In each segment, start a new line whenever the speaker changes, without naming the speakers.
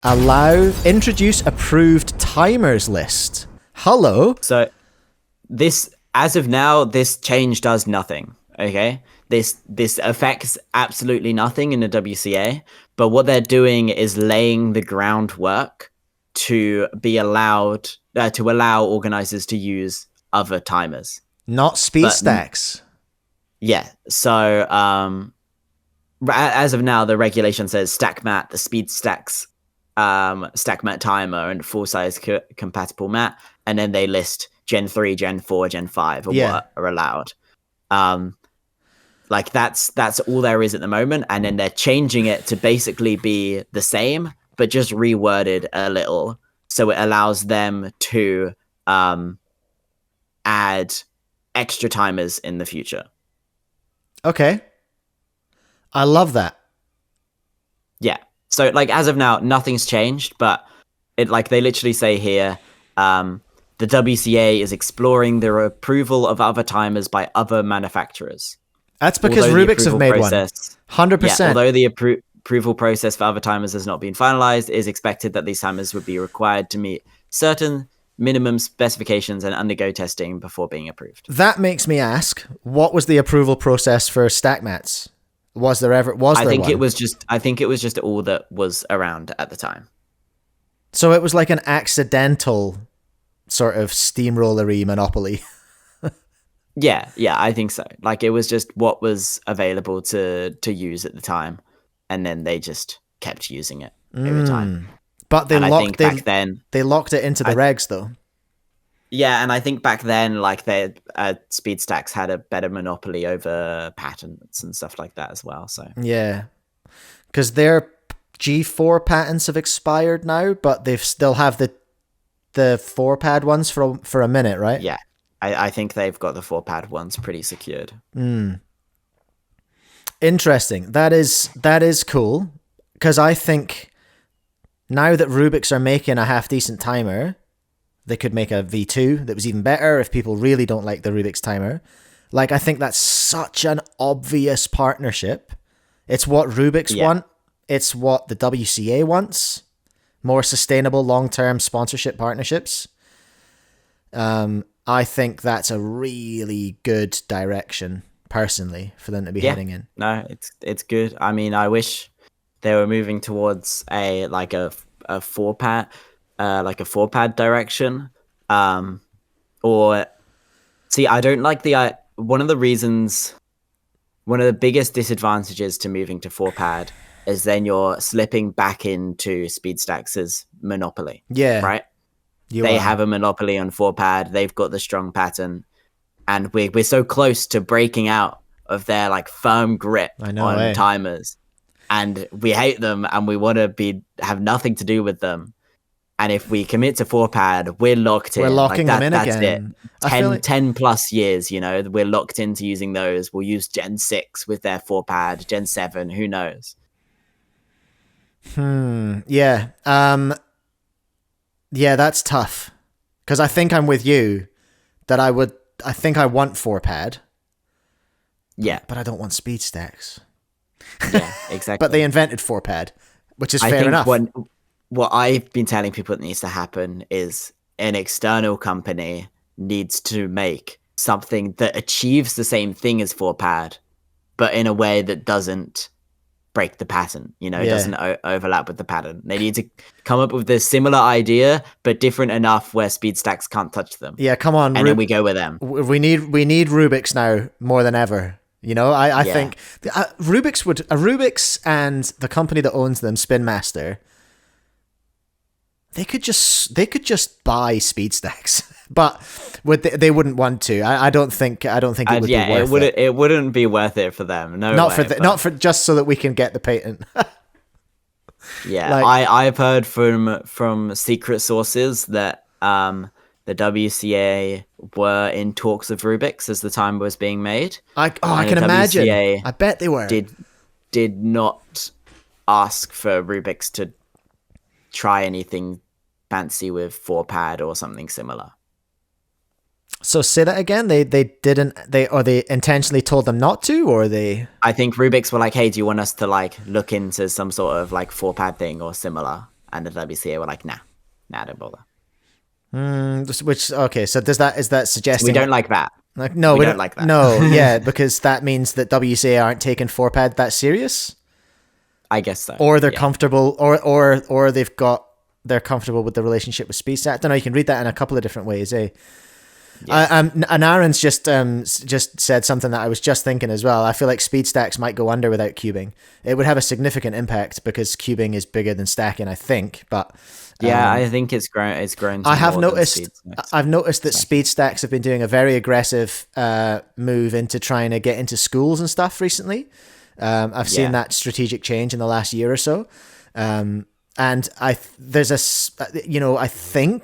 Introduce approved timers list. Hello.
So this, as of now, this change does nothing. Okay, this affects absolutely nothing in the WCA. But what they're doing is laying the groundwork to be allowed to allow organizers to use other timers,
not speed stacks.
Yeah. So as of now, the regulation says stack mat, the speed stacks, stack mat timer, and full size compatible mat, and then they list Gen 3, Gen 4, Gen 5 what are allowed. Like that's all there is at the moment, and then they're changing it to basically be the same, but just reworded a little, so it allows them to add extra timers in the future.
Okay, I love that.
Yeah. So like as of now, nothing's changed, but it like they literally say here, the WCA is exploring the approval of other timers by other manufacturers.
That's because Rubik's have made one. 100%.
Yeah, although the approval process for other timers has not been finalized, it is expected that these timers would be required to meet certain minimum specifications and undergo testing before being approved.
That makes me ask, what was the approval process for stack mats? I think it was just all that was around at the time. So it was like an accidental sort of steamrollery monopoly.
Yeah, I think so. Like it was just what was available to use at the time, and then they just kept using it over time.
But they locked it into the regs though.
Yeah, and I think back then, like their speed stacks had a better monopoly over patents and stuff like that as well. So
yeah, because their G4 patents have expired now, but they still have the 4-pad ones for a minute, right?
Yeah. I think they've got the 4-pad ones pretty secured.
Interesting. That is cool, because I think now that Rubik's are making a half-decent timer, they could make a V2 that was even better if people really don't like the Rubik's timer. Like, I think that's such an obvious partnership. It's what Rubik's want. It's what the WCA wants. More sustainable long-term sponsorship partnerships. I think that's a really good direction, personally, for them to be heading in.
No, it's good. I mean, I wish they were moving towards a 4-pad, like a 4-pad direction. Or see, I don't like one of the biggest disadvantages to moving to 4-pad is then you're slipping back into SpeedStacks's monopoly.
Yeah.
Right? They have a monopoly on 4-pad. They've got the strong pattern, and we're so close to breaking out of their like firm grip on timers, and we hate them, and we want to have nothing to do with them. And if we commit to 4-pad, we're locked in.
We're locking them in
that's
again.
It. 10 plus years, we're locked into using those. We'll use Gen 6 with their 4-pad, Gen 7, who knows?
Yeah. Yeah, that's tough. Because I think I'm with you that I think I want 4-pad.
Yeah.
But I don't want speed stacks.
Yeah, exactly.
But they invented 4-pad, which is fair enough.
What I've been telling people that needs to happen is an external company needs to make something that achieves the same thing as 4-pad, but in a way that doesn't break the pattern, it doesn't overlap with the pattern. They need to come up with this similar idea, but different enough where speed stacks can't touch them.
Yeah, come on.
And then we go with them.
We need Rubik's now more than ever. I think Rubik's and the company that owns them, Spin Master, they could just buy speed stacks, but they wouldn't want to. I don't think it would be worth it.
It wouldn't be worth it for them.
Not for just so that we can get the patent.
Yeah, I've heard from secret sources that the WCA were in talks of Rubik's as the time was being made.
I can imagine. I bet they were.
Did not ask for Rubik's to try anything fancy with 4-pad or something similar.
So say that again. They didn't. They intentionally told them not to, or they.
I think Rubik's were like, "Hey, do you want us to like look into some sort of like 4-pad thing or similar?" and the WCA were like, nah, don't bother.
Okay, so is that suggesting
We don't like that.
Like, no,
we don't like that.
No, yeah, because that means that WCA aren't taking 4pad that serious,
I guess so.
or they're comfortable, or they're comfortable with the relationship with SpeedStack. I don't know. You can read that in a couple of different ways, eh? Yeah. And Aaron's just said something that I was just thinking as well. I feel like SpeedStacks might go under without cubing. It would have a significant impact because cubing is bigger than stacking, I think. But
I think it's grown.
I've noticed that SpeedStacks have been doing a very aggressive move into trying to get into schools and stuff recently. I've seen that strategic change in the last year or so. And I think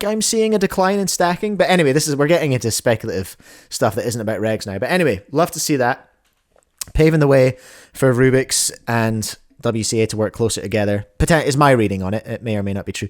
I'm seeing a decline in stacking. But anyway, we're getting into speculative stuff that isn't about regs now. But anyway, love to see that. Paving the way for Rubik's and WCA to work closer together. Is my reading on it. It may or may not be true.